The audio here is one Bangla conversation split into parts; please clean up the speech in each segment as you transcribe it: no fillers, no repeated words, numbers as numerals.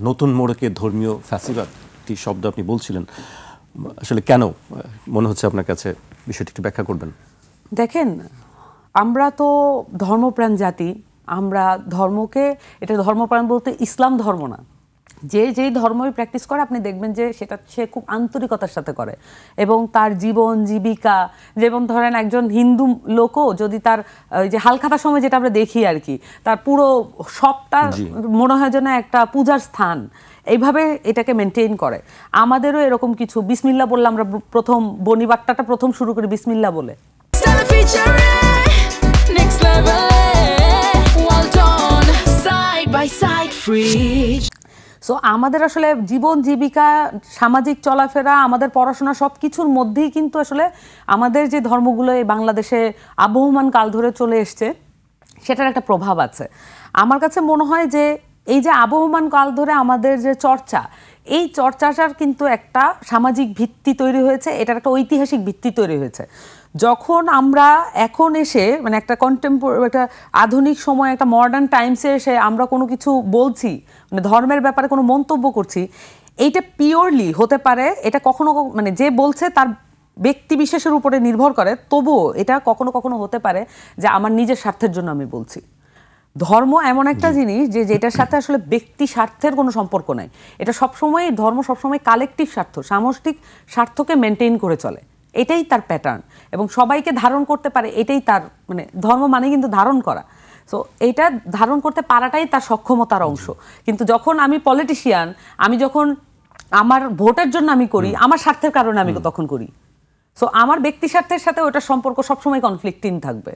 নতুন মোড়কে ধর্মীয় ফ্যাসিবাদটি শব্দ আপনি বলছিলেন, আসলে কেন মনে হচ্ছে আপনার কাছে, বিষয়টি একটু ব্যাখ্যা করবেন? দেখেন, আমরা তো ধর্মপ্রাণ জাতি। আমরা ধর্মকে, এটা ধর্মপ্রাণ বলতে ইসলাম ধর্ম না, যে যেই ধর্মই প্র্যাকটিস করে আপনি দেখবেন যে সেটা সে খুব আন্তরিকতার সাথে করে এবং তার জীবন জীবিকা, যেমন ধরেন একজন হিন্দু লোকও যদি তার যে হালখাতার সময় যেটা আমরা দেখি আর কি, তার পুরো সবটা মনে হয় যেন একটা পূজার স্থান, এইভাবে এটাকে মেনটেন করে। আমাদেরও এরকম কিছু, বিসমিল্লাহ বললে আমরা প্রথম বনিবাট্টাটা প্রথম শুরু করি বিসমিল্লাহ বলে। সো আমাদের আসলে জীবন জীবিকা, সামাজিক চলাফেরা, আমাদের পড়াশোনা সব কিছুর মধ্যেই কিন্তু আসলে আমাদের যে ধর্মগুলো এই বাংলাদেশে আবহমান কাল ধরে চলে এসছে সেটার একটা প্রভাব আছে। আমার কাছে মনে হয় যে এই যে আবহমান কাল ধরে আমাদের যে চর্চা, এই চর্চাটার কিন্তু একটা সামাজিক ভিত্তি তৈরি হয়েছে, এটার একটা ঐতিহাসিক ভিত্তি তৈরি হয়েছে। যখন আমরা এখন এসে মানে একটা একটা আধুনিক সময়, একটা মডার্ন টাইমসে এসে আমরা কোনো কিছু বলছি, মানে ধর্মের ব্যাপারে কোনো মন্তব্য করছি, এইটা পিওরলি হতে পারে, এটা কখনো মানে যে বলছে তার ব্যক্তি বিশেষের উপরে নির্ভর করে, তবুও এটা কখনো কখনো হতে পারে যে আমার নিজের স্বার্থের জন্য আমি বলছি। ধর্ম এমন একটা জিনিস যে যেটার সাথে আসলে ব্যক্তি স্বার্থের কোনো সম্পর্ক নাই। এটা সবসময়, ধর্ম সবসময় কালেকটিভ স্বার্থ, সামষ্টিক স্বার্থকে মেনটেন করে চলে, এটাই তার প্যাটার্ন, এবং সবাইকে ধারণ করতে পারে, এটাই তার মানে ধর্ম মানে কিন্তু ধারণ করা। সো এইটা ধারণ করতে পারাটাই তার সক্ষমতার অংশ। কিন্তু যখন আমি পলিটিশিয়ান, আমি যখন আমার ভোটের জন্য আমি করি, আমার স্বার্থের কারণে আমি তখন করি, সো আমার ব্যক্তি স্বার্থের সাথে ওটার সম্পর্ক সবসময় কনফ্লিক্টিং থাকবে।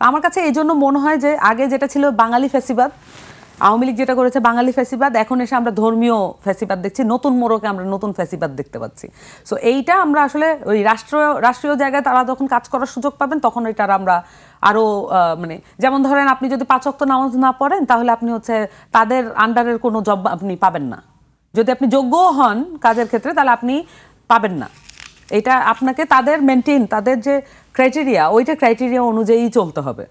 আমার কাছে এই জন্য মনে হয় যে আগে যেটা ছিল বাঙালি ফ্যাসিবাদ, আওয়ামী লীগ যেটা করেছে বাঙালি ফ্যাসিবাদ, এখন এসে আমরা ধর্মীয় ফ্যাসিবাদ দেখছি, নতুন মোড়কে আমরা নতুন ফ্যাসিবাদ দেখতে পাচ্ছি। সো এইটা আমরা আসলে ওই রাষ্ট্রীয় জায়গায় তারা যখন কাজ করার সুযোগ পাবেন তখন এটার আমরা আরও মানে, যেমন ধরেন আপনি যদি 5 ওয়াক্ত নামাজ না পড়েন তাহলে আপনি হচ্ছে তাদের আন্ডারের কোনো জব আপনি পাবেন না। যদি আপনি যোগ্যও হন কাজের ক্ষেত্রে তাহলে আপনি পাবেন না। এটা আপনাকে তাদের মেনটেন, তাদের যে ক্রাইটেরিয়া, ওইটা ক্রাইটেরিয়া অনুযায়ী চলতে হবে।